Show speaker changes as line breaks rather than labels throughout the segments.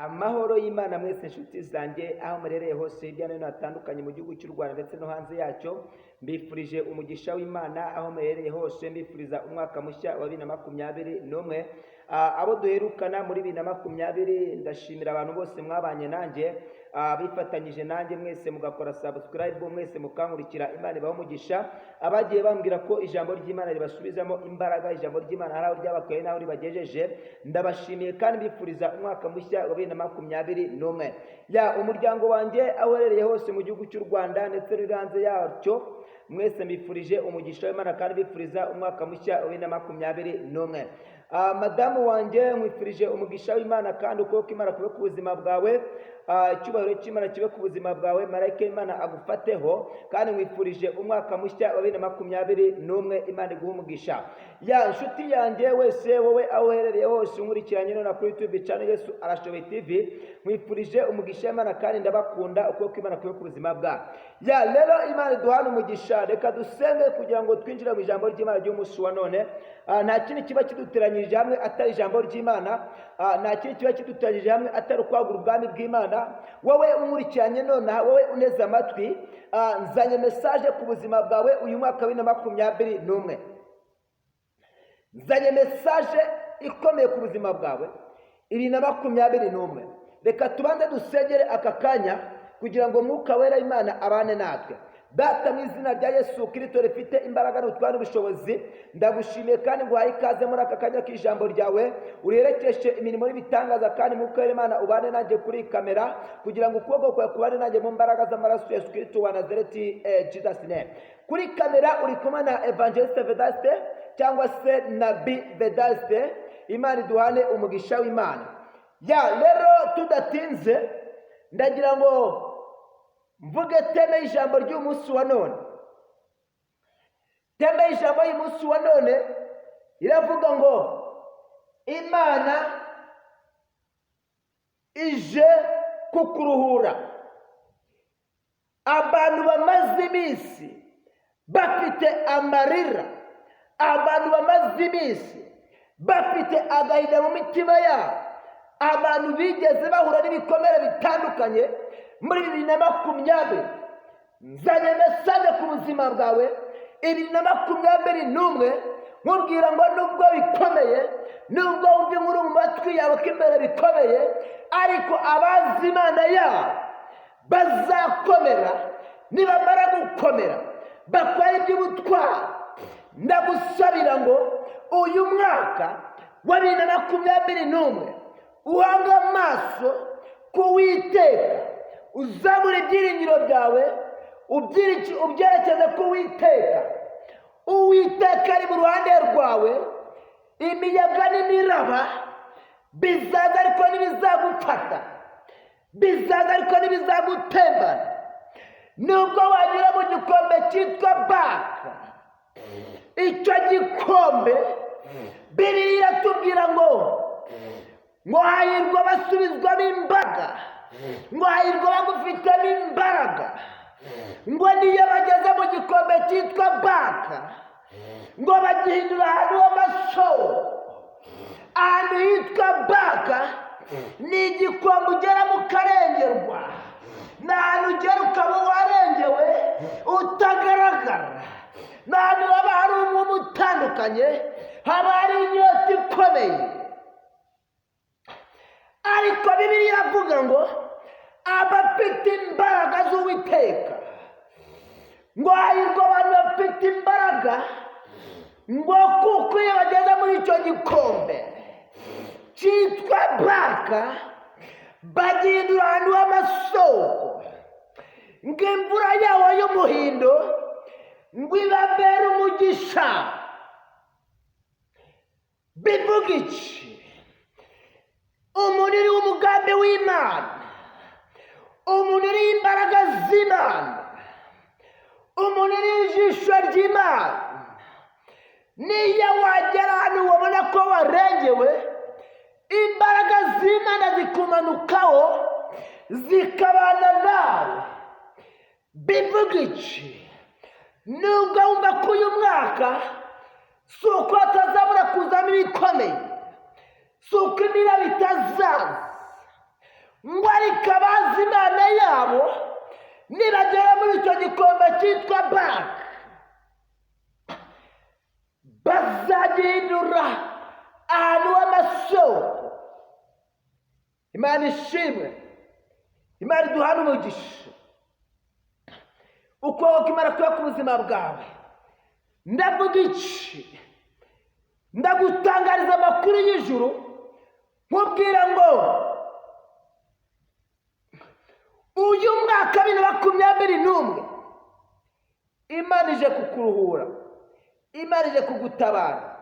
Amahoro y'Imana mwese inshuti zanjye aho murereye hose hirya no hino hatandukanye mu gihugu cy'u Rwanda ndetse no hanze yacyo, mbifurije umugisha w'Imana aho murereye hose, mbifuriza umwaka mushya wa 2021. Abo duherukana muri 2020, ndashimira abantu bose mwabanye nanjye, bifatanyije nanjye mwese mugakora subscribe, mwese mukankurikira. Imana ibaho umugisha. Abagiye bambwira ko ijambo ry'Imana ribasubizamo imbaraga, ijambo ry'Imana hari aho ryabakuye naho ribagejeje, ndabashimiye kandi mbifuriza umwaka mushya wa 2021. Umuryango wanjye aho uherereye hose mu gihugu cy'u Rwanda ndetse no hanze yacyo, mwese mbifurije umugisha w'Imana kandi mbifuriza umwaka mushya wa 2021. Madamu wanjye nkwifurije umugisha w'Imana kandi ukuboko Imana kube ku buzima bwawe, icyubahiro cy'Imana kibe ku buzima bwawe, marayika Imana agufateho, kandi nkwifurije umwaka mushya wa 2021. Imana iguhe umugisha. Inshuti yanjye wese, wowe aho uherereye hose unkurikiranye none kuri YouTube channel Yesu Arashoboye TV, nkwifurije umugisha w'Imana kandi ndabakunda, ukuboko Imana kube ku buzima bwawe. Rero Imana duhana umugisha. Reka dusenge kugira ngo twinjire mu ijambo ry'Imana ry'umunsi wa none. Nta kindi kiba kiduteranyirije hamwe atari ijambo ry'Imana, nta kindi kiba kiduteranyirije hamwe atari ukwagura ubwami bw'Imana. Wowe unkurikiranye none, wowe uneze amatwi, nzanye message ku buzima bwawe uyu mwaka wa 2021. Nzanye message ikomeye ku buzima bwawe 2021. Reka tubanze dusengere aka kanya kugira ngo Mwuka Wera Imana abane natwe. Data, mu izina rya Yesu Kristo rifite imbaraga n'ubutware n'ubushobozi, ndagushimiye kandi nguhaye ikaze muri aka kanya k'ijambo ryawe. Urerekeshe imirimo n'ibitangaza kandi Mwuka Wera Imana ubane nanjye kuri kamera, kugira ngo ukuboko kwawe kubane nanjye mu mbaraga z'amaraso Yesu Kristo wa Nazareti, Jesus name. Kuri kamera uri kumwe na Evangeliste Vedaste cyangwa se Nabi Vedaste. Imana duhane umugisha w'Imana. Rero tudatinze, ndagira ngo mvuge teme y'ijambo ry'umunsi wa none. Teme y'ijambo y'umunsi wa none iravuga ngo Imana ije kukuruhura. Abantu bamaze iminsi bafite amarira, abantu bamaze iminsi bafite agahinda mu mitima yabo, abantu bigeze bahura n'ibikomere bitandukanye muri 2020. Nzanye message ku buzima bwawe 2021, nkubwira ngo nubwo bikomeye, nubwo wumva inkuru mu matwi yawe ko imbere bikomeye, ariko abazi Imana yabo bazakomera. Nibamara gukomera bakora iby'ubutwari, ndagusabira ngo uyu mwaka wa 2021 uhanga amaso ku Uwiteka, uzamura ibyiringiro byawe, ubyerekeze ku Uwiteka. Uwiteka ari mu ruhande rwawe. Imiyaga n'imiraba bizaza ariko ntibizagufata, bizaza ariko ntibizagutembana. Nubwo wanyura mu gikombe cyitwa Baka, icyo gikombe Bibiliya iratubwira ngo hahirwa basubizwamo imbaraga, ngo hahirwa bagufitemo imbaraga, ngo niyo bageze mu gikombe cyitwa Baka, ngo bagihindura ahantu h'amasoko. Ahantu hitwa Baka ni igikombe ugeramo ukarengerwa, ni ahantu ugera ukaba warengewe utagaragara, ni ahantu haba hari umwuma utandukanye, haba hari inyota ikomeye. Ariko Bibiliya iravuga ngo abafite imbaraga z'Uwiteka, ngo hahirwa abantu bafite imbaraga, ngo kuko iyo bageze muri icyo gikombe cyitwa Baka bagihindura ahantu h'amasoko, ngo imvura yawo y'umuhindo ngo ibabere umugisha. Bivuga iki? Umuntu uri umugambi w'Imana, umuntu uri imbaraga z'Imana, umuntu uri ijisho ry'Imana, niyo wagera ahantu wabona ko warengewe, imbaraga z'Imana zikumanukaho zikabana nawe. Bivuga iki? Nubwo wumva ko uyu mwaka si uko hatazabura kuzamo ibikomeye, si uko imiraba itazaza, ngo ariko abazi Imana yabo nibagera muri icyo gikombe cyitwa Baka bazagihindura ahantu h'amasoko. Imana ishimwe, Imana iduhana umugisha. Ukuboko kw'Imana kuba ku buzima bwawe. Ndavuga iki? Ndagutangariza amakuru y'ijuru nkubwira ngo uyu mwaka 2021 Imana ije kukuruhura, Imana ije kugutabara,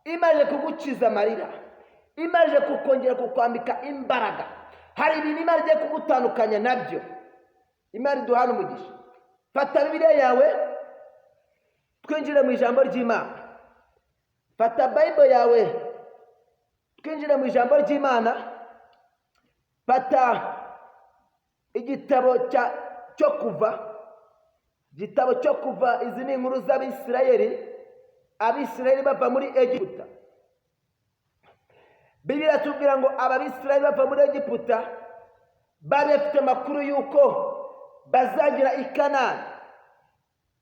Imana ije kugukiza amarira, Imana ije kukongera kukwambika imbaraga. Hari ibintu Imana ije kugutandukanya nabyo. Imana iduhana umugisha. Fata Bibiliya yawe twinjire mu ijambo ry'Imana. Fata Bible yawe twinjire mu ijambo ry'Imana. Fata igitabo cyo kuva. Igitabo cyo kuva, izi ni inkuru Abisirayeli bava muri Egiputa. Bibiliya tubwira ngo Abisirayeli bava muri Egiputa bari bafite amakuru yuko bazagira i Kanani.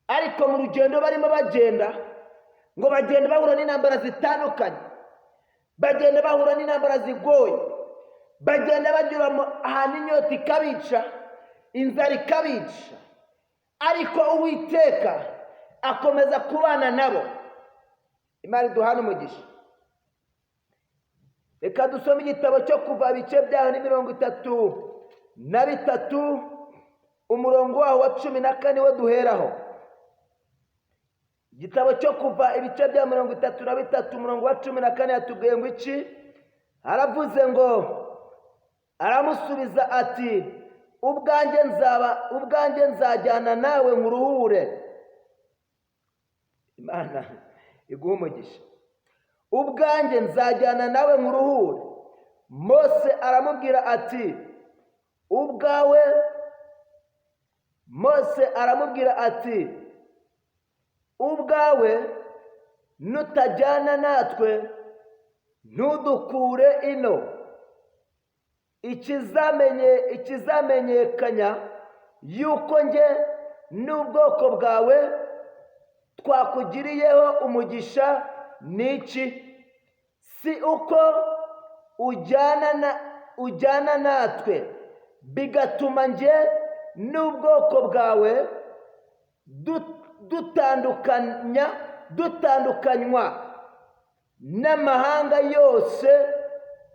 Ariko mu rugendo barimo bagenda, ngo bagenda bahura n'intambara zitandukanye, bagenda bahura n'intambara zigoye, bagenda banyura ahantu inyota ikabica, inzara ikabica, ariko Uwiteka akomeza kubana nabo. Imana iduhana umugisha. Reka dusome igitabo cyo kuva, ibice byaho ni 33 umurongo waho wa 14 wo duheraho. Igitabo cyo kuva, ibice bya 33 umurongo wa 14 yatubwiye ngo iki? Aravuze ngo, aramusubiza ati ubwanjye nzajyana nawe nkuruhure. Imana iguha umugisha. Ubwanjye nzajyana nawe nkuruhure. Mose aramubwira ati ubwawe nutajyana natwe ntudukure ino. Ikizamenyekanya yuko njye n'ubwoko bwawe twakugiriyeho umugisha niki? Si uko ujyana natwe bigatuma njye n'ubwoko bwawe dutandukanywa n'amahanga yose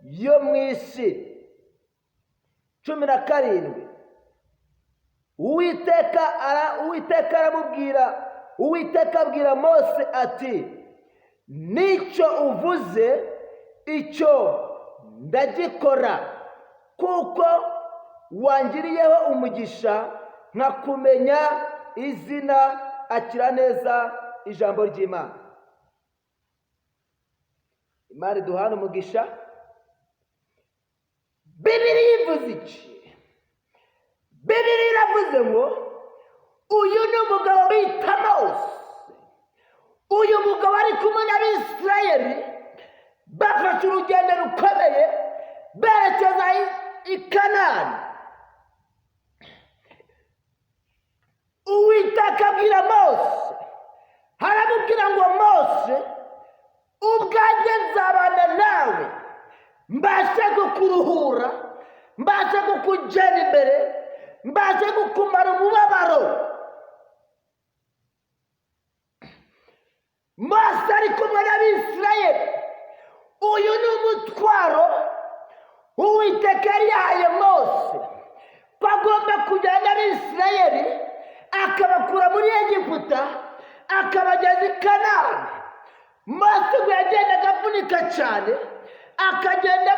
yo mu isi. 17 Uwiteka abwira Mose ati nicyo uvuze icyo ndagikora, kuko wangiriyeho umugisha nkakumenya izina. Akira neza ijambo ry'Imana. Imana iduhana umugisha. Bibiliya ivuze iki? Bibiliya iravuze ngo uyu ni umugabo bita Mose. Uyu mugabo ari kumwe n'Abisirayeli bafashe urugendo rukomeye berekeza i Kanani. Uwiteka abwira Mose, aramubwira ngo Mose, ubwanjye nzabana nawe, mbashe kukuruhura, mbashe kukujyana imbere, mbashe kukumara umubabaro. Mose ari kumwe n'Abisirayeli. Uyu ni umutwaro Uwiteka yari yahaye Mose, ko agomba kujyana n'Abisirayeli akabakura muri Egiputa akabageza i Kanani. Mose ngo yagendaga avunika cyane, akagenda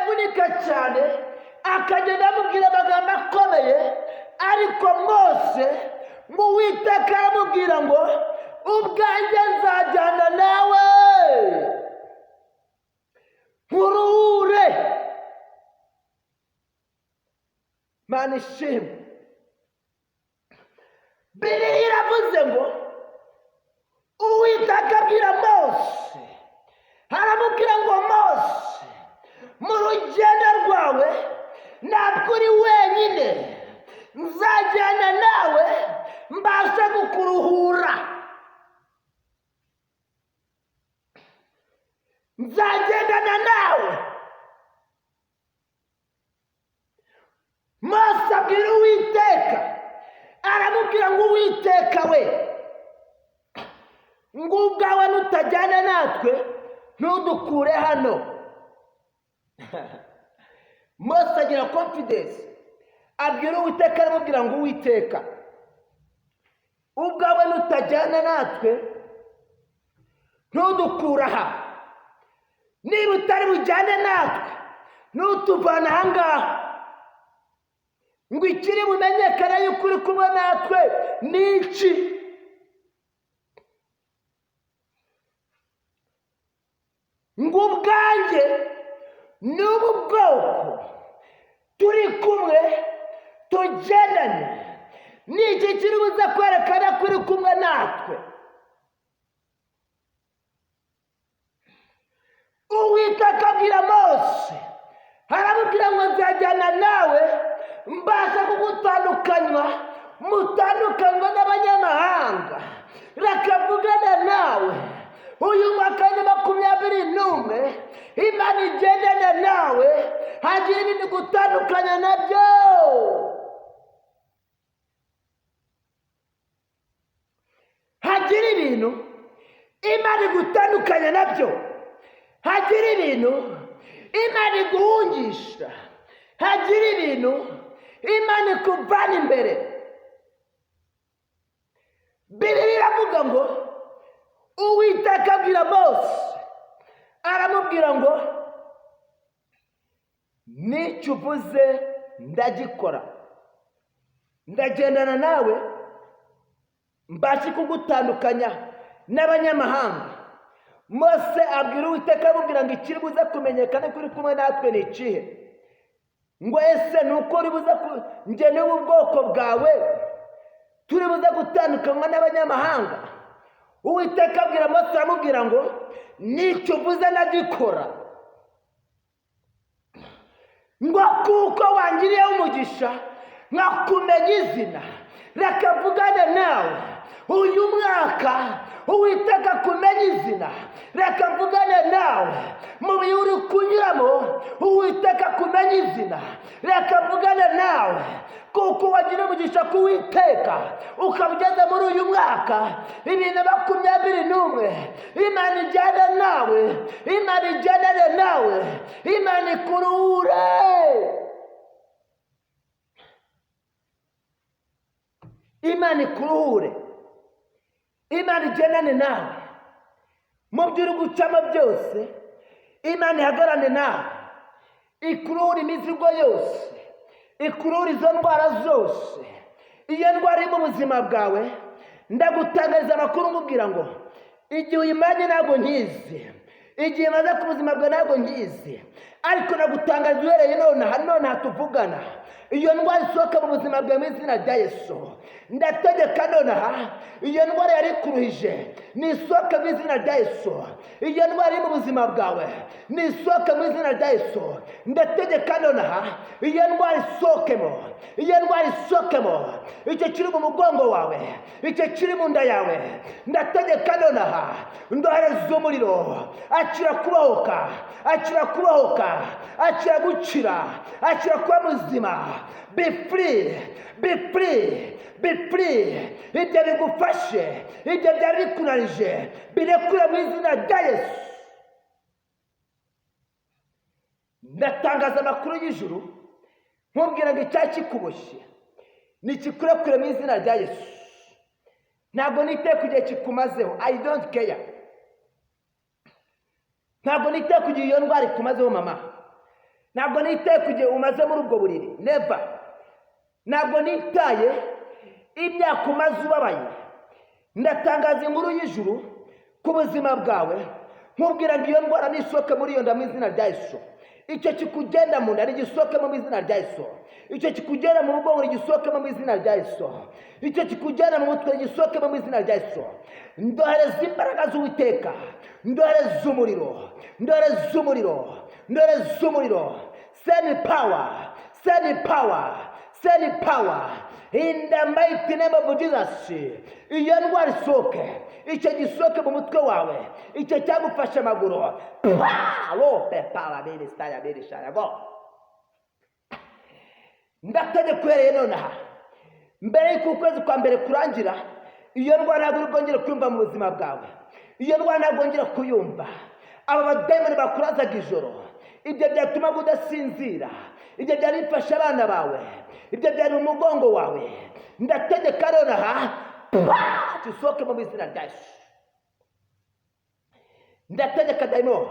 amubwira amagambo akomeye, ariko Mose mu Uwiteka aramubwira ngo ubwanjye nzajyana nawe nkuruhure. Mana ishimwe. Bibiliya iravuze ngo Uwiteka abwira Mose, aramubwira ngo Mose, mu rugendo rwawe ntabwo uri wenyine, nzajyana nawe mbashe kukuruhura, nzagendana nawe. Mose abwira Uwiteka, aramubwira ngo Uwiteka we, ngo ubwawe nutajyana natwe ntudukure hano. Mose agira confidence, abwira Uwiteka, aramubwira ngo Uwiteka, ubwawe nutajyana natwe ntudukure aha. Niba utari bujyane natwe ntutuvana aha ngaha, ngo ikiri bumenyekane yuko uri kumwe natwe ni iki? Ngo ubwanjye n'ubu bwoko turi kumwe tugendane, ni iki kiri buze kwerekana ko uri kumwe natwe? Uwiteka abwira Mose, aramubwira ngo nzajyana nawe mbasha mutandukanywa n'abanyamahanga, bakavugana nawe. Uyu mwaka wa 2021 Imana igendana nawe, hagira ibintu gutandukanya nabyo. Hagira ibintu Imana igutandukanya nabyo, hagira ibintu Imana iguhungisha, hagira ibintu Imana ikuvana imbere. Bibiliya iravuga ngo Uwiteka abwira Mose, aramubwira ngo n'icyo uvuze ndagikora, ndagendana nawe mbashe kugutandukanya n'abanyamahanga. Mose abwira Uwiteka, aramubwira ngo ikiri buze kumenyekana ko uri kumwe natwe ni ikihe? Ngo ese nuko uri buze njye n'ubu bwoko bwawe turi buze gutandukanywa n'abanyamahanga? Uwiteka abwira Mose, aramubwira ngo n'icyo uvuze ndagikora, ngo kuko wangiriyeho umugisha nkakumenya izina, reka mvugane nawe uyu mwaka. Uwiteka kumenya izina, reka mvugane nawe mu bihe uri kunyuramo. Uwiteka kumenya izina, reka mvugane nawe kuko wagira umugisha ku Uwiteka ukaba ugeze muri uyu mwaka 2021. Imana ijyane nawe, Imana ijyanane nawe, Imana ikuruhure. Imana ikuruhure, Imana igendane nawe mu byo uri gucamo byose. Imana ihagarane nawe, ikuruhure imizigo yose, ikuruhure izo ndwara zose. Iyo ndwara iri mu buzima bwawe, ndagutangariza amakuru nkubwira ngo igihe uyimanye ntabwo nkizi, igihe maze ku buzima bwawe ntabwo nkizi, ariko nagutangariza uhereye none tuvugana, iyo ndwara isohoka mu buzima bwawe mu izina rya Yesu. Ndategeka nonaha iyo ndwara yari ikuruhije nisohoke mu izina rya Yesu. Iyo ndwara iri mu buzima bwawe nisohoke mu izina rya Yesu. Ndategeka nonaha iyo ndwara isohokemo, iyo ndwara isohokemo, icyo kiri mu mugongo wawe, icyo kiri mu nda yawe, ndategeka nonaha ndohereza umuriro, akira kubahoka, akira kubahoka, akira gukira, akira kuba muzima. Be free, be free, be free. Ibyo bigufashe, ibyo byari bikunanije, birekure mu izina rya Yesu. Ndatangaza amakuru y'ijuru nkubwira ngo icyaha kikuboshye nikikurekure mu izina rya Yesu. Ntabwo niteye ku gihe kikumazeho, I don't care. Ntabwo niteye ku gihe iyo ndwara ikumazeho mama, ntabwo niteye ku gihe umaze muri ubwo buriri, never. Ntabwo nitaye imyaka umaze ubabaye. Ndatangaza inkuru y'ijuru ku buzima bwawe nkubwira ngo iyo ndwara nisohoke muri iyo nda mu izina rya Yesu. Icyo kikugenda mu nda nigisohokemo mu izina rya Yesu. Icyo kikugenda mu mugongo nigisohokemo mu izina rya Yesu. Icyo kikugenda mu mutwe nigisohokemo mu izina rya Yesu. Ndohereza imbaraga z'Uwiteka, ndohereza umuriro, ndohereza umuriro, ndohereza umuriro. Send power, Send power. Send power. In the mighty name of Jesus. Iyo ndwara isoke. Icyo gisoke mu mutwe wawe. Icyo cyagufashe amaguru. Lope para bene staya bene shaya go. Ndategeka uhereye nonaha. Mbere y'uko ukwezi kwa mbere kurangira, iyo ndwara ntabwo urwongera kuyumva mu buzima bwawe. Iyo ndwara ntabwo wongera kuyumva. Aba badayimoni bakurazaga ijoro. Ibyo byatuma udasinzira. Ibyo byari bifasha abana bawe. Ibyo byari umugongo wawe. Ndategeka nonaha gisoke mu izina rya Yesu. Ndategeka dayimoni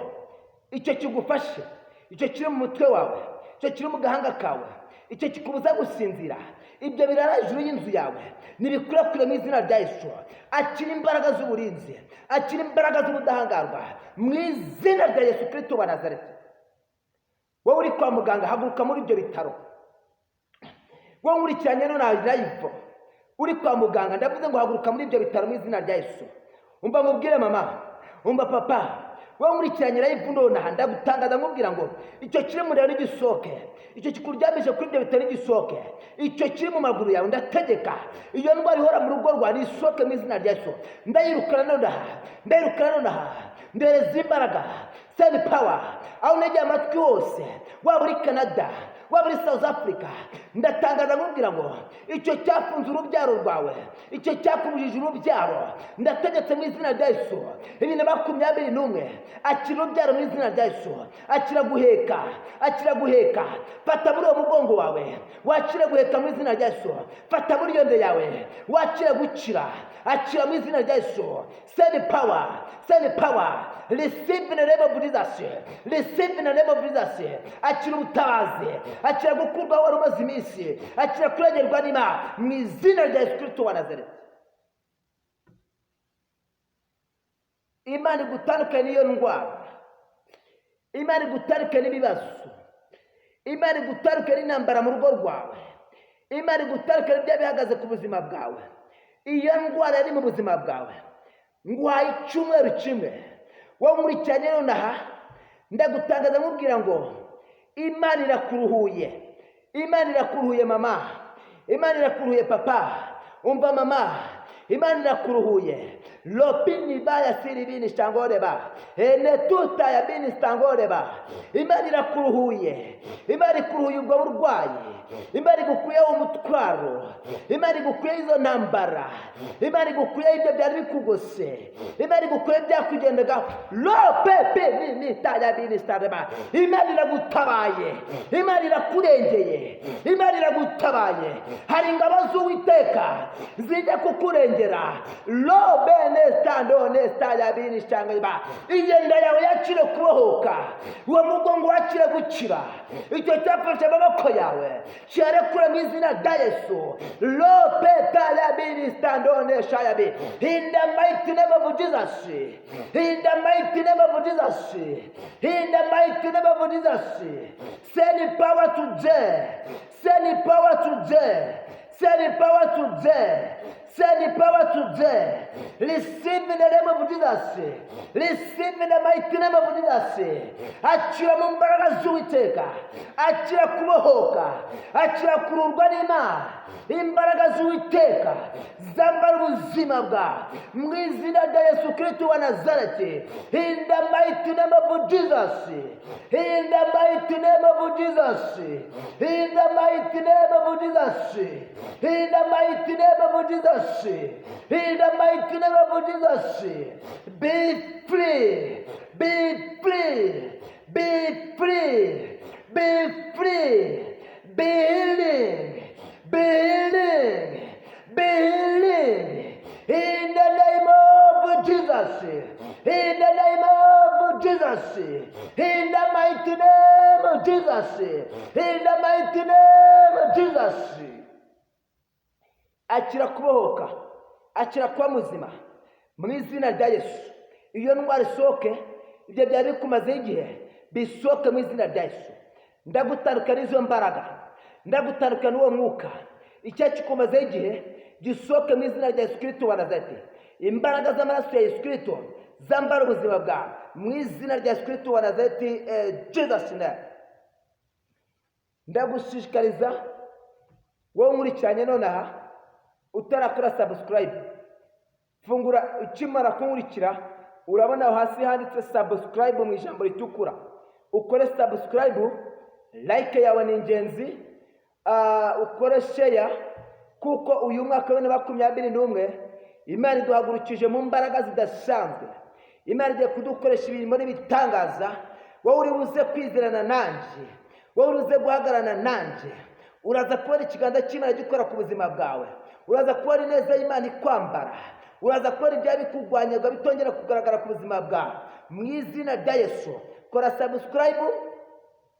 icyo kigufashe, icyo kiri mu mutwe wawe, icyo kiri mu gahanga kawe, icyo kikubuza gusinzira, ibyo birara hejuru y'inzu yawe, nibikurekure mu izina rya Yesu. Akira imbaraga z'uburinzi, akira imbaraga z'ubudahangarwa mu izina rya Yesu Kristo wa Nazareti. Wowe uri kwa muganga, haguruka muri ibyo bitaro. Wowe nkurikiranye none live uri kwa muganga, ndavuze ngo haguruka muri ibyo bitaro mu izina rya Yesu. Umva mubwire mama, umva papa, wowe nkurikiranye live none ndagutangaza nkubwira ngo icyo kiri mu rero gisoke, icyo kikuryamije kuri ibyo bitaro gisoke, icyo kiri mu maguru yawe ndategeka iyo ndwara ihora mu rugo rwa nisoke mu izina rya Yesu. Ndayirukana nonaha, ndereza imbaraga. Send power. Aho negeye amatwi hose, waba uri Canada, waba uri South Africa, ndatangaza nkubwira ngo icyo cyafunze urubyaro rwawe, icyo cyakubujije urubyaro, ndategetse mu izina rya Yesu. 2021 akira urubyaro mu izina rya Yesu. Akira guheka. Fata muri uwo mugongo wawe, wakire guheka mu izina rya Yesu. Fata muri iyo nda yawe, wakire gukira. Akira mu izina rya Yesu. Send power. Receive in the name of Jesus. Receive in the name of Jesus. Akira ubutabazi, akira gukurwa wari umaze iminsi, akira kurengerwa n'Imana mu izina rya Yesu Kristo wa Nazareti. Imana igutandukanye n'iyo ndwara, Imana igutandukanye n'ibibazo, Imana igutandukanye n'intambara mu rugo rwawe, Imana igutandukanye n'ibyo bihagaze ku buzima bwawe. Iyo ndwara yari mu buzima bwawe, nguhaye icyumweru kimwe. Wowe nkurikiranye nonaha, ndagutangaza nkubwira ngo Imana irakuruhuye mama, Imana irakuruhuye papa. Umva mama, Imana irakuruhuye. Lopini baya siri bini stangoreba, ene tuta ya bini stangoreba. Imana irakuruhuye, Imana ikuruhuye ubwo burwayi, Imana igukuye umutwaro, Imana igukuye izo ntambara, Imana igukuye ibyo byari bikugose, Imana igukuye byakugendaga. Lopepe ni taya bini stangoreba. Imana iragutabaye, Imana irakurengeye, Imana iragutabaye. Hari ingabo z'Uwiteka zijya kukurengera. Lobe nestando nestaya bini stangoreba. Iyenda yawe yakire kubohoka, uwo mugongo wakire gukira, icyo cyafashe amaboko yawe cyarekura mu izina rya Yesu. Lopeta ya bini stando nestaya bini. In the mighty name of Jesus. In the mighty name of Jesus. In the mighty name of Jesus. Send power today. Send power today. Send power today. Send power today. Receive in the name of Jesus. Receive in the mighty name of Jesus. Akira mu mbaraga z'Uwiteka, akira kubohoka, akira kururwa n'Imana. Imbaraga z'Uwiteka zambara ubuzima bwawe mu izina rya Yesu Kristo wa Nazareti. In the mighty name of Jesus. In the mighty name of Jesus. In the mighty name of Jesus. In the mighty name of Jesus. In the mighty name of Jesus. Be free. Be free. Be free. Be free. Be healing. Be healing. Be healing. In the name of Jesus. In the name of Jesus. In the mighty name of Jesus. In the mighty name of Jesus. Akira kubohoka, akira kuba muzima mu izina rya Yesu. Iyo ndwara isoke, ibyo byari bikumazeho igihe bisoke mu izina rya Yesu. Ndagutandukana n'izo mbaraga, ndagutandukana n'uwo mwuka, icyo kikumazeho igihe gisoke mu izina rya Yesu Kristo wa Nazareti. Imbaraga z'amaraso ya Yesu Kristo zambara ubuzima bwawe mu izina rya Yesu Kristo wa Nazareti. Jesus name. ndagushishikariza wowe nkurikiranye nonaha utarakora subscribe, fungura ukimara kunkurikira urabona aho hasi handitse subscribe mu ijambo ritukura, ukore subscribe, like yawe ni ingenzi, ukore share, kuko uyu mwaka wa 2021 Imana iduhagurukije mu mbaraga zidasanzwe. Imana igiye kudukoresha ibirimo n'ibitangaza. Wowe uri buze kwizerana nanje, wowe uri buze guhagarana nanje, uraza kubona ikiganza cy'Imana gikora ku buzima bwawe, uraza kubona ineza y'Imana ikwambara, uraza kubona ibya bikugwanyaga bitongera kugaragara ku buzima bwawe mu izina rya Yesu. Kora subscribe,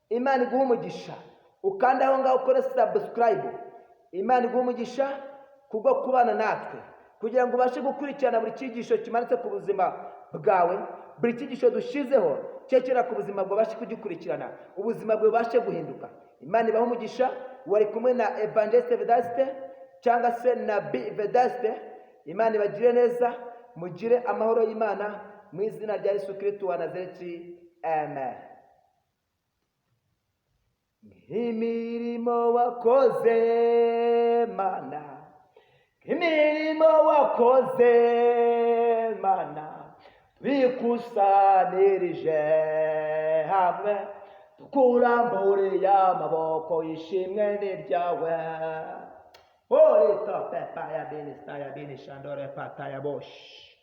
Imana iguhe umugisha. Ukanda aho ngaho ukore subscribe, Imana iguhe umugisha kubwo kubana natwe, kugira ngo ubashe gukurikirana buri cyigisho kimanitse ku buzima bwawe, buri cyigisho dushizeho cyekera ku buzima bwawe, ubashe kugikurikirana, ubuzima bwawe bubashe guhinduka. Imana ibahe umugisha. Wari kumwe na Evangeliste Vedaste cyangwa se Nabii Vedaste. Imana ibagire neza, mugire amahoro y'Imana mu izina rya Yesu Kristo wa Nazareti. Amen. Imirimo wakoze Mana, imirimo wakoze Mana, twikusanirije hamwe tukuramburiye amaboko, ishimwe ni ryawe. Ori tope pa ya bini sa ya bini shandore pata ya bosh.